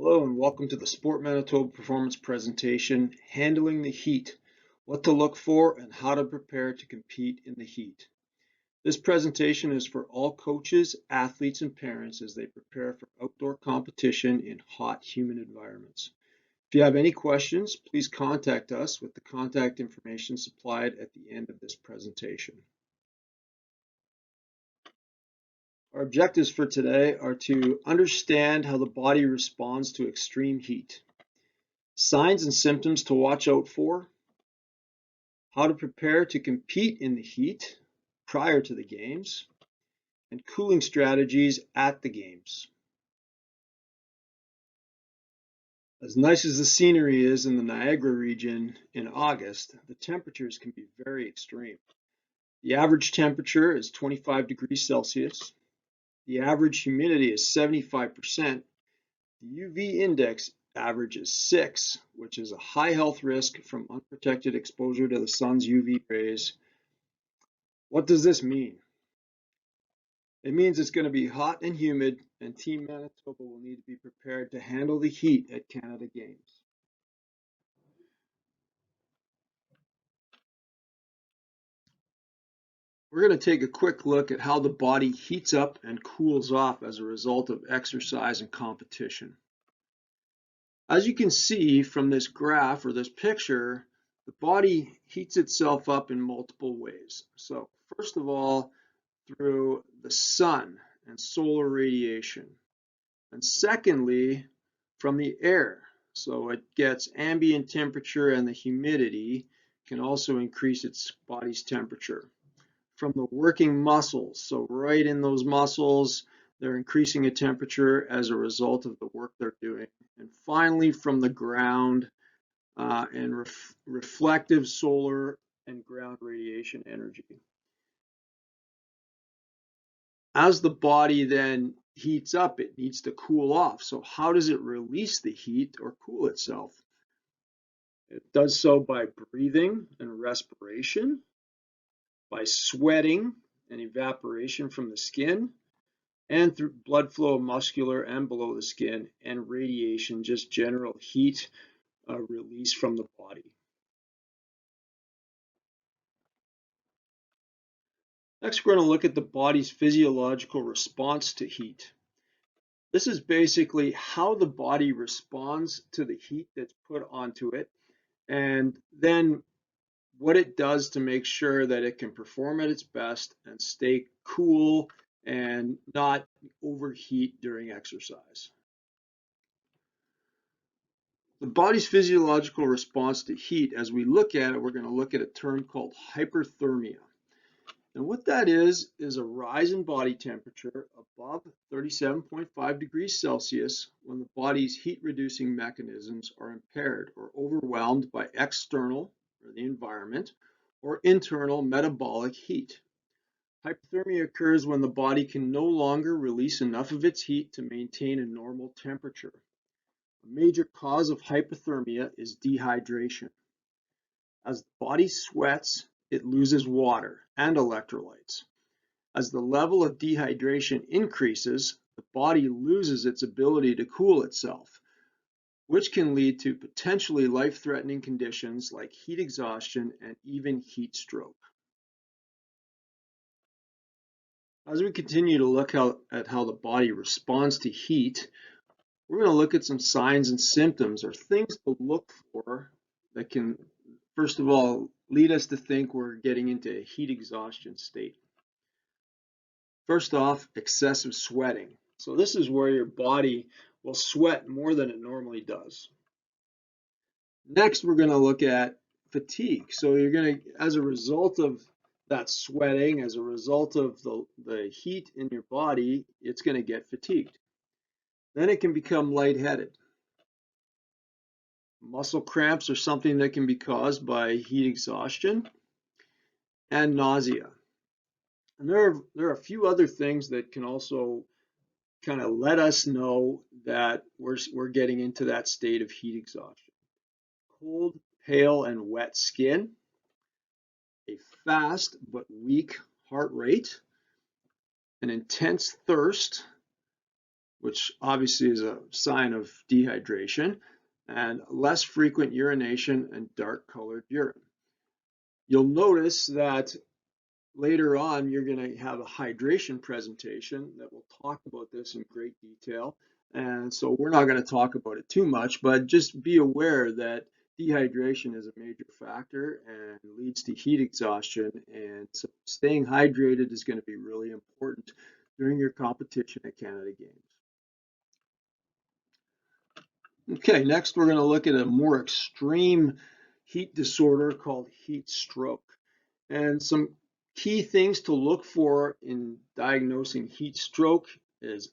Hello and welcome to the Sport Manitoba Performance presentation, Handling the Heat, what to look for and how to prepare to compete in the heat. This presentation is for all coaches, athletes, and parents as they prepare for outdoor competition in hot, humid environments. If you have any questions, please contact us with the contact information supplied at the end of this presentation. Our objectives for today are to understand how the body responds to extreme heat, signs and symptoms to watch out for, how to prepare to compete in the heat prior to the games, and cooling strategies at the games. As nice as the scenery is in the Niagara region in August, the temperatures can be very extreme. The average temperature is 25 degrees Celsius. The average humidity is 75%. The UV index average is 6, which is a high health risk from unprotected exposure to the sun's UV rays. What does this mean? It means it's going to be hot and humid, and Team Manitoba will need to be prepared to handle the heat at Canada Games. We're going to take a quick look at how the body heats up and cools off as a result of exercise and competition. As you can see from this graph or this picture, the body heats itself up in multiple ways. So first of all, through the sun and solar radiation. And secondly, from the air. So it gets ambient temperature, and the humidity can also increase its body's temperature. From the working muscles, so right in those muscles, they're increasing a temperature as a result of the work they're doing. And finally, from the ground and reflective solar and ground radiation energy. As the body then heats up, it needs to cool off. So how does it release the heat or cool itself? It does so by breathing and respiration, by sweating and evaporation from the skin, and through blood flow, muscular and below the skin, and radiation, just general heat release from the body. Next, we're going to look at the body's physiological response to heat. This is basically how the body responds to the heat that's put onto it, and then what it does to make sure that it can perform at its best and stay cool and not overheat during exercise. The body's physiological response to heat, as we look at it, we're going to look at a term called hyperthermia. And what that is a rise in body temperature above 37.5 degrees Celsius when the body's heat-reducing mechanisms are impaired or overwhelmed by external, or the environment, or internal metabolic heat. Hypothermia occurs when the body can no longer release enough of its heat to maintain a normal temperature. A major cause of hypothermia is dehydration. As the body sweats, it loses water and electrolytes. As the level of dehydration increases, the body loses its ability to cool itself, which can lead to potentially life-threatening conditions like heat exhaustion and even heat stroke. As we continue to look at how the body responds to heat, we're going to look at some signs and symptoms or things to look for that can, first of all, lead us to think we're getting into a heat exhaustion state. First off, excessive sweating. So this is where your body will sweat more than it normally does. Next, we're going to look at fatigue. So you're going to, as a result of that sweating, as a result of the heat in your body, it's going to get fatigued. Then it can become lightheaded. Muscle cramps are something that can be caused by heat exhaustion, and nausea. And there are a few other things that can also kind of let us know that we're getting into that state of heat exhaustion. Cold, pale, and wet skin, a fast but weak heart rate, an intense thirst, which obviously is a sign of dehydration, and less frequent urination and dark colored urine. You'll notice that later on, you're going to have a hydration presentation that will talk about this in great detail. And so we're not going to talk about it too much, but just be aware that dehydration is a major factor and leads to heat exhaustion. And so staying hydrated is going to be really important during your competition at Canada Games. Okay, next we're going to look at a more extreme heat disorder called heat stroke. And some key things to look for in diagnosing heat stroke is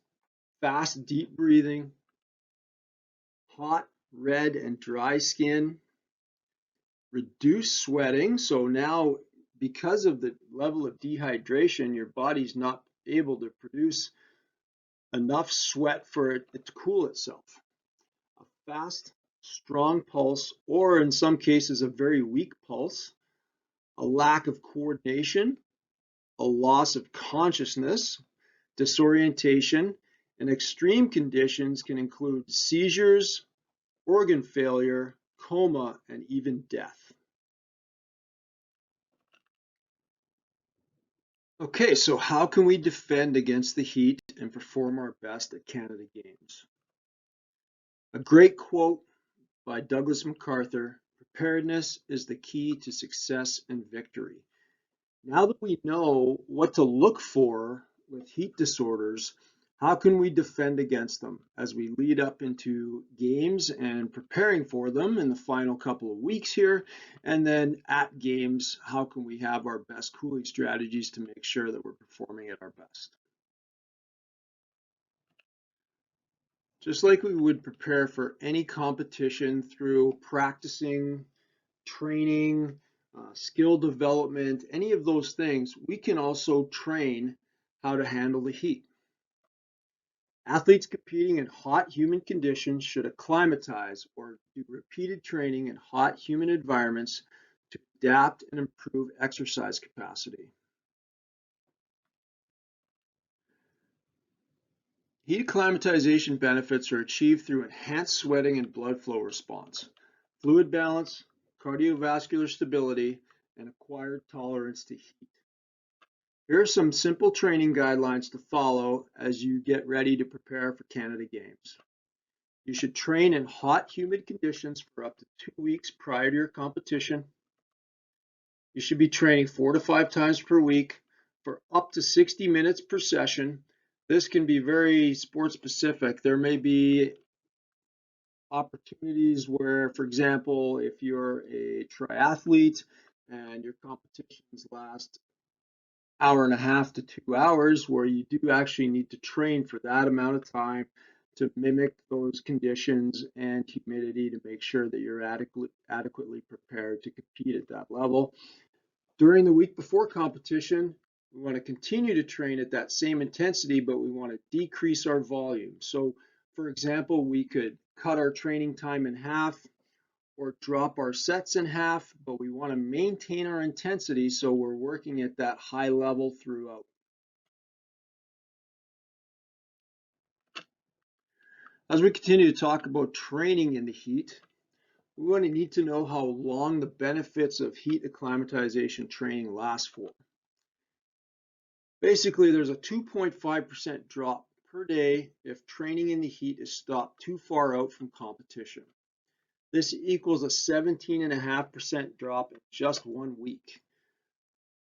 fast, deep breathing, hot, red, and dry skin, reduced sweating. So now, because of the level of dehydration, your body's not able to produce enough sweat for it to cool itself. A fast, strong pulse, or in some cases, a very weak pulse, a lack of coordination, a loss of consciousness, disorientation, and extreme conditions can include seizures, organ failure, coma, and even death. Okay, so how can we defend against the heat and perform our best at Canada Games? A great quote by Douglas MacArthur: "Preparedness is the key to success and victory." Now that we know what to look for with heat disorders, how can we defend against them as we lead up into games and preparing for them in the final couple of weeks here? And then at games, how can we have our best cooling strategies to make sure that we're performing at our best? Just like we would prepare for any competition through practicing, training, skill development, any of those things, we can also train how to handle the heat. Athletes competing in hot, humid conditions should acclimatize or do repeated training in hot, humid environments to adapt and improve exercise capacity. Heat acclimatization benefits are achieved through enhanced sweating and blood flow response, fluid balance, cardiovascular stability, and acquired tolerance to heat. Here are some simple training guidelines to follow as you get ready to prepare for Canada Games. You should train in hot, humid conditions for up to 2 weeks prior to your competition. You should be training 4 to 5 times per week for up to 60 minutes per session. This can be very sport specific. There may be opportunities where, for example, if you're a triathlete and your competitions last hour and a half to 2 hours, where you do actually need to train for that amount of time to mimic those conditions and humidity to make sure that you're adequately prepared to compete at that level. During the week before competition, we want to continue to train at that same intensity, but we want to decrease our volume. So, for example, we could cut our training time in half or drop our sets in half, but we want to maintain our intensity so we're working at that high level throughout. As we continue to talk about training in the heat, we want to need to know how long the benefits of heat acclimatization training last for. Basically, there's a 2.5% drop per day if training in the heat is stopped too far out from competition. This equals a 17.5% drop in just 1 week.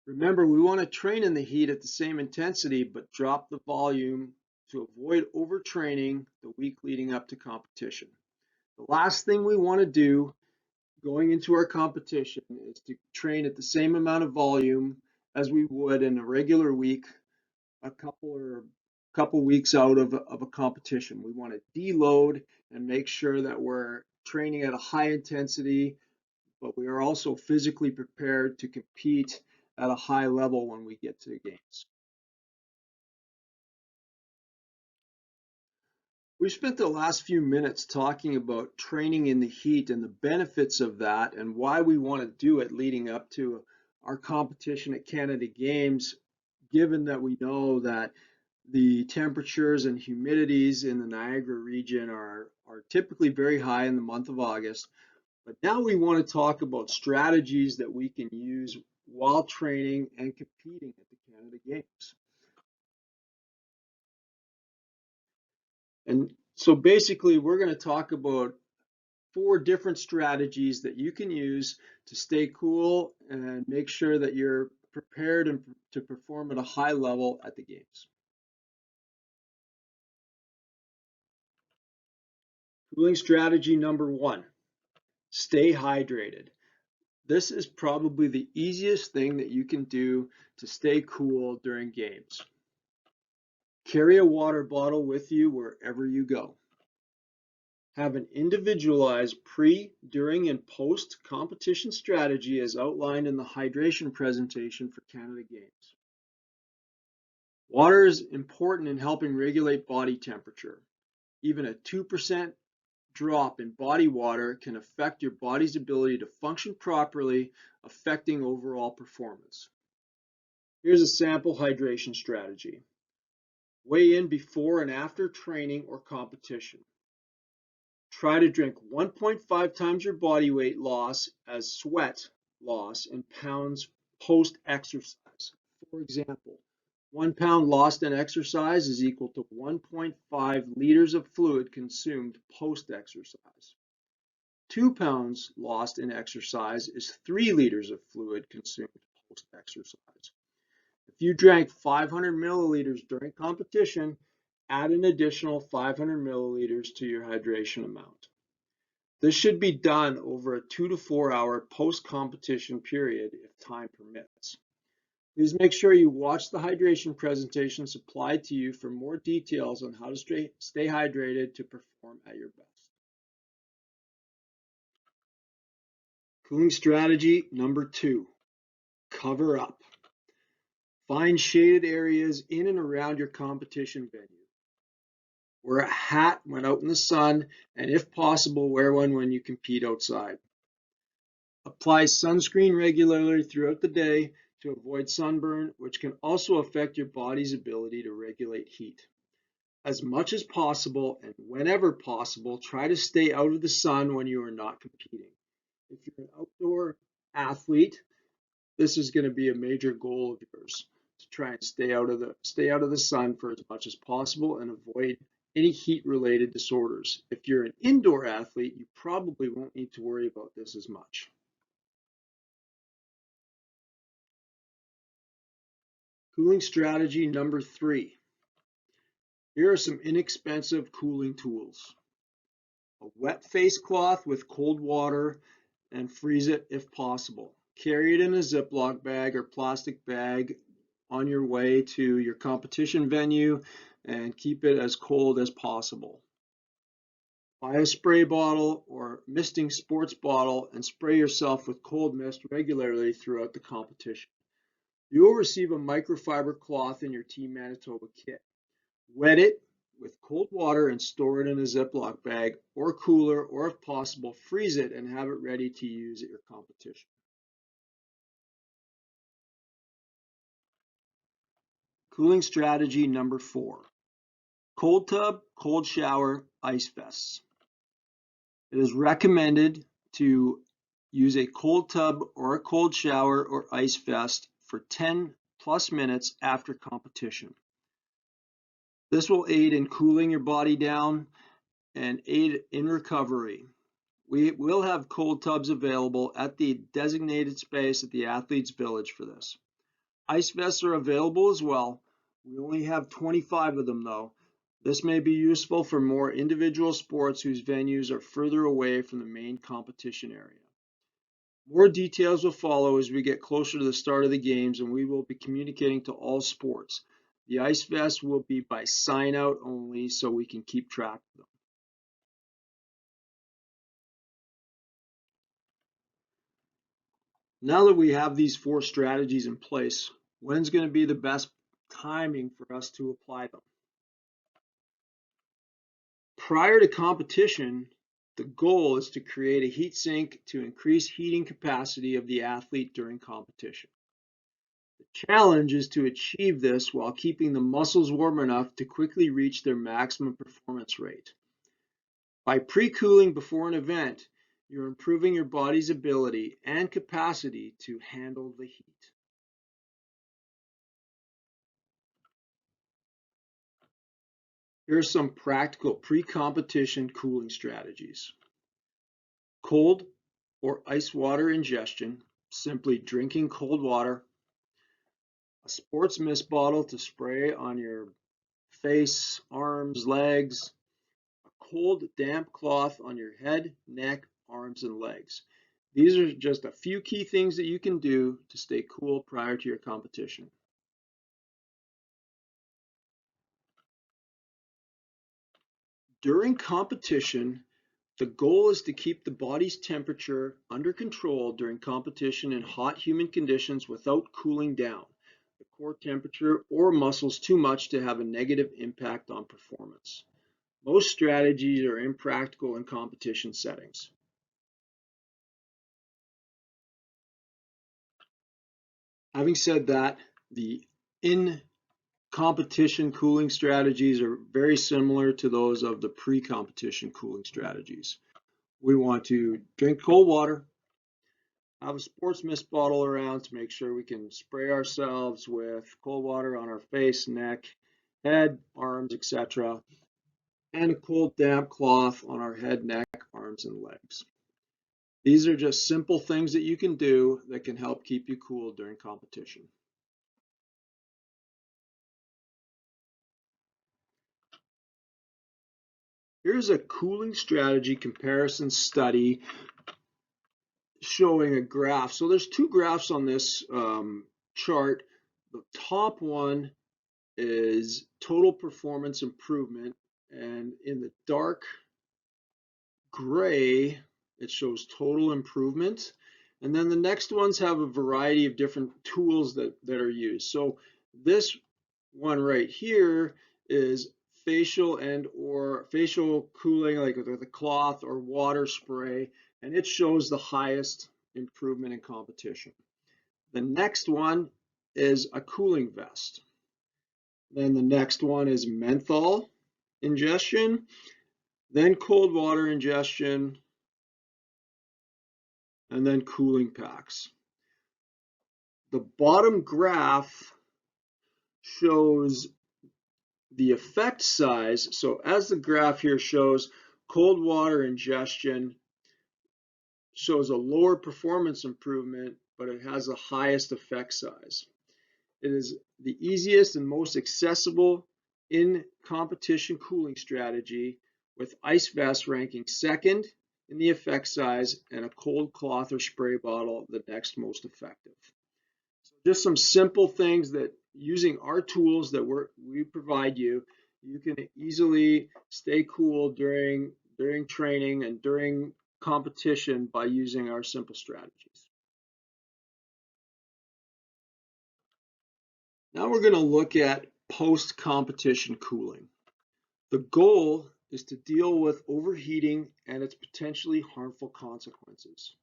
Remember, we want to train in the heat at the same intensity, but drop the volume to avoid overtraining the week leading up to competition. The last thing we want to do going into our competition is to train at the same amount of volume as we would in a regular week, a couple weeks out of a competition. We want to deload and make sure that we're training at a high intensity, but we are also physically prepared to compete at a high level when we get to the games. We spent the last few minutes talking about training in the heat and the benefits of that and why we want to do it leading up to our competition at Canada Games, given that we know that The temperatures and humidities in the Niagara region are typically very high in the month of August. But now we want to talk about strategies that we can use while training and competing at the Canada Games. And so basically, we're going to talk about 4 different strategies that you can use to stay cool and make sure that you're prepared and to perform at a high level at the games. Cooling strategy number 1, stay hydrated. This is probably the easiest thing that you can do to stay cool during games. Carry a water bottle with you wherever you go. Have an individualized pre, during, and post competition strategy as outlined in the hydration presentation for Canada Games. Water is important in helping regulate body temperature. Even a 2% drop in body water can affect your body's ability to function properly, affecting overall performance. Here's a sample hydration strategy. Weigh in before and after training or competition. Try to drink 1.5 times your body weight loss as sweat loss in pounds post-exercise. For example, 1 pound lost in exercise is equal to 1.5 liters of fluid consumed post-exercise. 2 pounds lost in exercise is 3 liters of fluid consumed post-exercise. If you drank 500 milliliters during competition, add an additional 500 milliliters to your hydration amount. This should be done over a 2 to 4 hour post-competition period if time permits. Please make sure you watch the hydration presentation supplied to you for more details on how to stay hydrated to perform at your best. Cooling strategy number 2, cover up. Find shaded areas in and around your competition venue. Wear a hat when out in the sun, and if possible, wear one when you compete outside. Apply sunscreen regularly throughout the day to avoid sunburn, which can also affect your body's ability to regulate heat. As much as possible and whenever possible, try to stay out of the sun when you are not competing. If you're an outdoor athlete, this is going to be a major goal of yours, to try and stay out of the sun for as much as possible and avoid any heat-related disorders. If you're an indoor athlete, you probably won't need to worry about this as much. Cooling strategy number 3. Here are some inexpensive cooling tools. A wet face cloth with cold water and freeze it if possible. Carry it in a Ziploc bag or plastic bag on your way to your competition venue and keep it as cold as possible. Buy a spray bottle or misting sports bottle and spray yourself with cold mist regularly throughout the competition. You will receive a microfiber cloth in your Team Manitoba kit. Wet it with cold water and store it in a Ziploc bag or cooler, or if possible, freeze it and have it ready to use at your competition. Cooling strategy number 4. Cold tub, cold shower, ice vests. It is recommended to use a cold tub or a cold shower or ice vest for 10 plus minutes after competition. This will aid in cooling your body down and aid in recovery. We will have cold tubs available at the designated space at the Athletes Village for this. Ice vests are available as well. We only have 25 of them though. This may be useful for more individual sports whose venues are further away from the main competition area. More details will follow as we get closer to the start of the games, and we will be communicating to all sports. The ice vests will be by sign out only so we can keep track of them. Now that we have these 4 strategies in place, when's going to be the best timing for us to apply them? Prior to competition, the goal is to create a heat sink to increase heating capacity of the athlete during competition. The Challenge is to achieve this while keeping the muscles warm enough to quickly reach their maximum performance rate. By pre-cooling before an event, you're improving your body's ability and capacity to handle the heat. Here are some practical pre-competition cooling strategies. Cold or ice water ingestion, simply drinking cold water. A sports mist bottle to spray on your face, arms, legs. A cold, damp cloth on your head, neck, arms, and legs. These are just a few key things that you can do to stay cool prior to your competition. During competition, the goal is to keep the body's temperature under control during competition in hot, humid conditions without cooling down the core temperature or muscles too much to have a negative impact on performance. Most strategies are impractical in competition settings. Having said that, the in-competition cooling strategies are very similar to those of the pre-competition cooling strategies. We want to drink cold water, have a sports mist bottle around to make sure we can spray ourselves with cold water on our face, neck, head, arms, etc., and a cold damp cloth on our head, neck, arms, and legs. These are just simple things that you can do that can help keep you cool during competition. Here's a cooling strategy comparison study showing a graph. So there's two graphs on this chart. The top one is total performance improvement, and in the dark gray, it shows total improvement. And then the next ones have a variety of different tools that are used. So this one right here is facial cooling, like with a cloth or water spray, and it shows the highest improvement in competition. The next one is a cooling vest. Then the next one is menthol ingestion, then cold water ingestion, and then cooling packs. The bottom graph shows the effect size. So as the graph here shows, cold water ingestion shows a lower performance improvement, but it has the highest effect size. It is the easiest and most accessible in competition cooling strategy, with ice vest ranking second in the effect size and a cold cloth or spray bottle the next most effective. So just some simple things that using our tools that we provide you, you can easily stay cool during training and during competition by using our simple strategies. Now we're going to look at post-competition cooling. The goal is to deal with overheating and its potentially harmful consequences.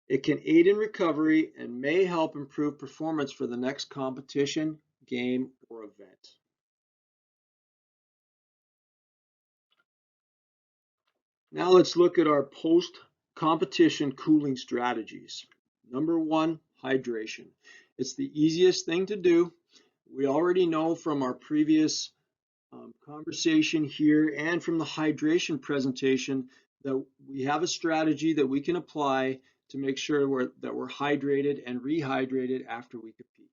It can aid in recovery and may help improve performance for the next competition, game, or event. Now let's look at our post-competition cooling strategies. Number one, hydration. It's the easiest thing to do. We already know from our previous conversation here and from the hydration presentation that we have a strategy that we can apply to make sure that we're hydrated and rehydrated after we compete.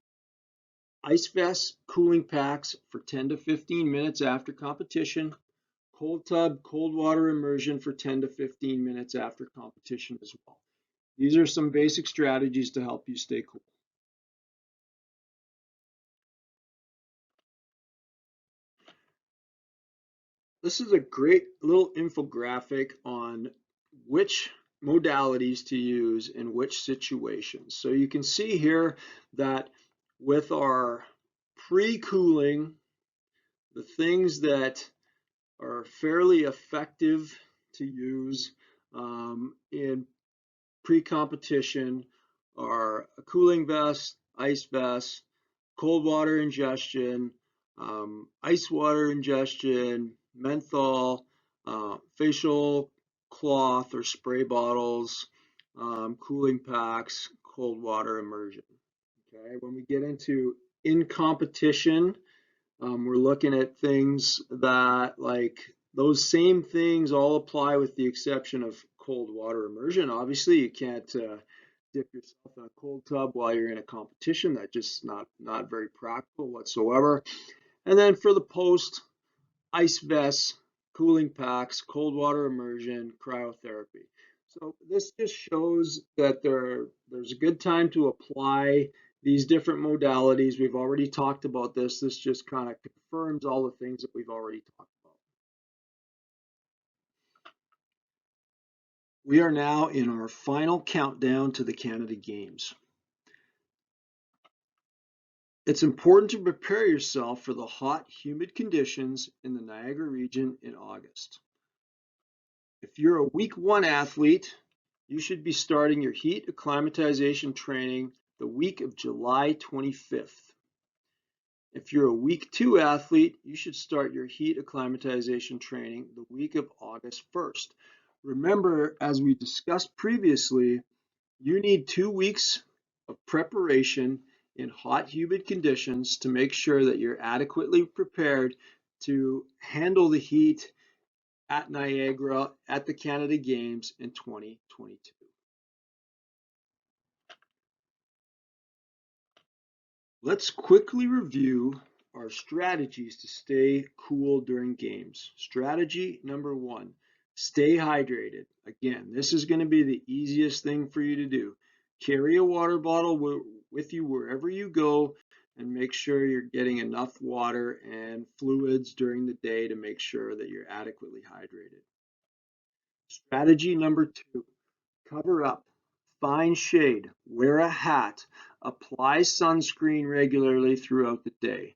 Ice vests, cooling packs for 10 to 15 minutes after competition. Cold tub, cold water immersion for 10 to 15 minutes after competition as well. These are some basic strategies to help you stay cool. This is a great little infographic on which modalities to use in which situations. So you can see here that with our pre-cooling, the things that are fairly effective to use in pre-competition are a cooling vest, ice vest, cold water ingestion, ice water ingestion, menthol, facial cloth or spray bottles, cooling packs, cold water immersion. Okay, when we get into in competition, we're looking at things that like those same things all apply with the exception of cold water immersion. Obviously, you can't dip yourself in a cold tub while you're in a competition. That's just not very practical whatsoever. And then for the post, ice vests, cooling packs, cold water immersion, cryotherapy. So this just shows that there's a good time to apply these different modalities. We've already talked about this. This just kind of confirms all the things that we've already talked about. We are now in our final countdown to the Canada Games. It's important to prepare yourself for the hot, humid conditions in the Niagara region in August. If you're a week 1 athlete, you should be starting your heat acclimatization training the week of July 25th. If you're a week 2 athlete, you should start your heat acclimatization training the week of August 1st. Remember, as we discussed previously, you need 2 weeks of preparation in hot, humid conditions to make sure that you're adequately prepared to handle the heat at Niagara at the Canada Games in 2022. Let's quickly review our strategies to stay cool during games. Strategy number 1, stay hydrated. Again, this is going to be the easiest thing for you to do. Carry a water bottle with you wherever you go and make sure you're getting enough water and fluids during the day to make sure that you're adequately hydrated. Strategy number 2, cover up, find shade, wear a hat, apply sunscreen regularly throughout the day.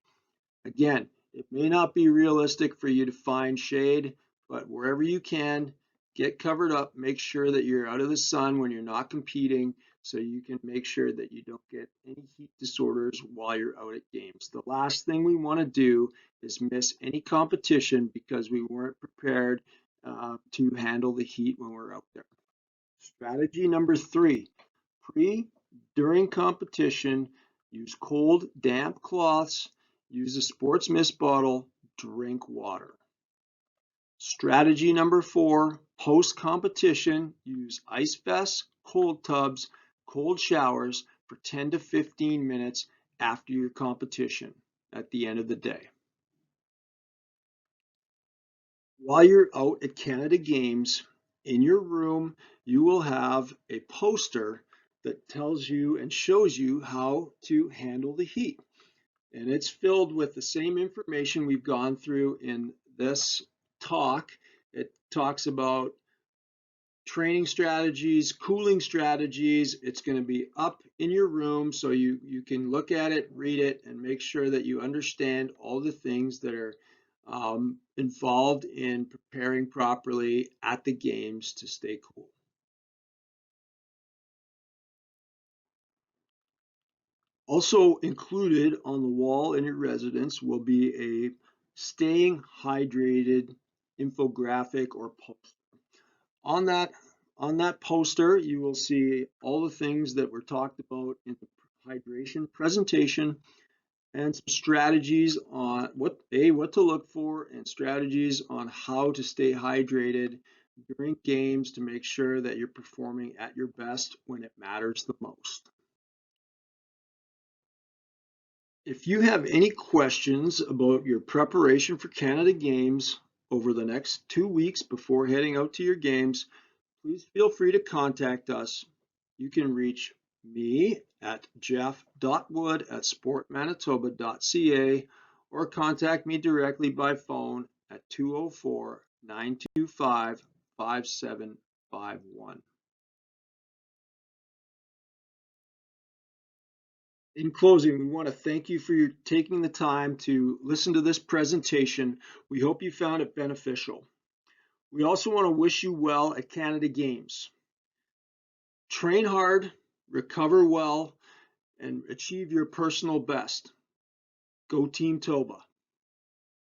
Again, it may not be realistic for you to find shade, but wherever you can, get covered up, make sure that you're out of the sun when you're not competing so you can make sure that you don't get any heat disorders while you're out at games. The last thing we want to do is miss any competition because we weren't prepared to handle the heat when we're out there. Strategy number 3, during competition, use cold, damp cloths, use a sports mist bottle, drink water. Strategy number 4, post-competition, use ice vests, cold tubs, cold showers for 10 to 15 minutes after your competition at the end of the day. While you're out at Canada Games, in your room, you will have a poster that tells you and shows you how to handle the heat. And it's filled with the same information we've gone through in this talk. It talks about training strategies, cooling strategies. It's going to be up in your room so you can look at it, read it, and make sure that you understand all the things that are involved in preparing properly at the games to stay cool. Also included on the wall in your residence will be a staying hydrated infographic or poster. On that on that poster, you will see all the things that were talked about in the hydration presentation and some strategies on what to look for and strategies on how to stay hydrated during games to make sure that you're performing at your best when it matters the most. If you have any questions about your preparation for Canada Games over the next 2 weeks before heading out to your games, please feel free to contact us. You can reach me at jeff.wood@sportmanitoba.ca or contact me directly by phone at 204-925-5751. In closing, we want to thank you for taking the time to listen to this presentation. We hope you found it beneficial. We also want to wish you well at Canada Games. Train hard, recover well, and achieve your personal best. Go Team Toba.